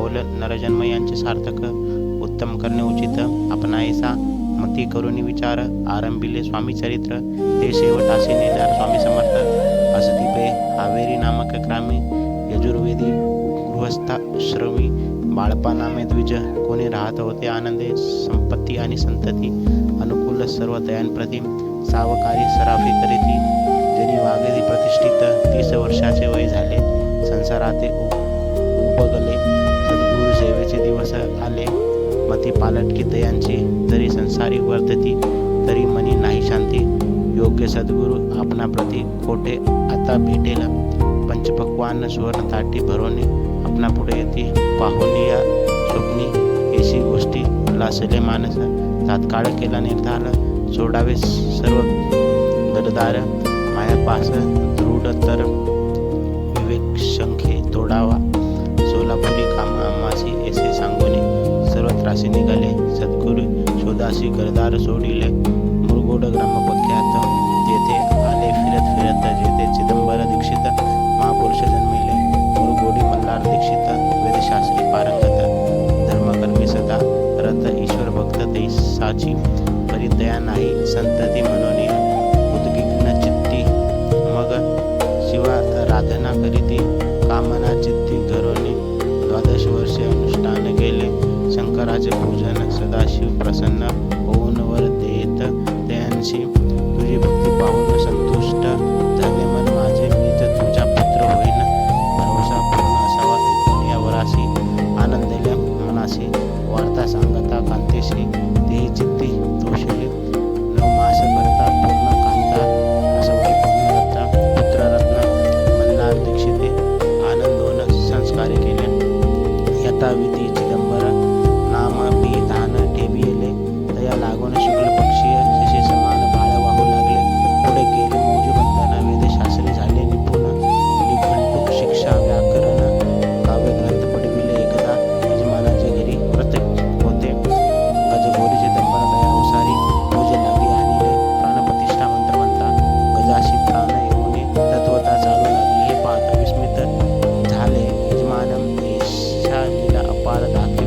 बोल नरजन्म यांचे सार्थक उत्तम करणे उचित आपणायसा मती करुणी विचार आरंभिले स्वामी चरित्र ते शेवटासी नेणार स्वामी समर्थ असदीपे हावेरी नामक ग्रामे यजुर्वेदी गृहस्थाश्रमी बाळपा नामे द्विज कोणी राहत होते आनंदे संपत्ती आणि संतती अनुकूल सर्व दयांप्रती सावकारी सराफी करीती जनी वागेदी प्रतिष्ठित 30 वर्षाचे वय झाले संसाराते उपगले सद्गुरु सेवेचे दिवस आले मती पालटकी दयांची जरी संसारी वर्तती तरी मनी नाही शांती योग्य सद्गुरु आपणा प्रती कोठे आता भेटेला पंचपक्वान्न सुवर्ण ताटी भरोने आपणा पुढे येते पाहुणी या स्वप्नी एशी गोष्टी लासले मानस तात्काळ केला निर्धार सोडावे सर्व गरदार मायापास दृढ तर विवेक शंखे तोडावा सोलापुरी काम आम्हासी ऐसे सांगोने सर्व त्रासी निघाले सद्गुरु शोधासी गरदार सोडिले मुरगोड ग्रामपख्यात तेथे आले फिरत फिरत जेथे चिदंबर दीक्षित महापुरुष जन्मिले मुरगोडी मल्हार दीक्षित वेदशास्त्री पारंगत धर्मकर्मी सदा रथ ईश्वर भक्त तैसाची परिदया नाही संतती म्हणून उद्विग्न चित्ती मग शिवाराधना करीती कामना चित्ती घरोनी 12 वर्षे अनुष्ठान केले शंकराचे पूजन सदाशिव प्रसन्न होऊन वर देत त्यांशी तुझी भक्ती पाहून संतुष्ट झाले मन माझे मीच तुझा पुत्र होईन भरवसा पूर्ण असावा ऐकून या वरासी आनंदल्या मनासी वार्ता सांगता कांतेशी तेही चित्ती तोषली 9 मास करता पूर्ण कांता असवडी पूर्णरत्न पुत्ररत्न मल्हार दीक्षिते आनंदोन संस्कार केले यथाविधी चिदंबर नाम विधान ठेविले तया लागून शुक्ल पक्षीय शशी समान बाळ वाहू लागले पुढे गेले मौजबंधन वेदशास्त्री झाले निपुण निघंटुक शिक्षा व्याकरण काव्यग्रंथ पडविले एकदा यजमानाच्या घरी प्रत्येक होते गजगोरी चिदंबर दया उसारी पूजे लागे आणले प्राणप्रतिष्ठा मंत्र म्हणता गजाशी प्राण येऊने तत्वता चालू लागली हे पाहता विस्मित झाले यजमान देशा लीला अपार दाखवी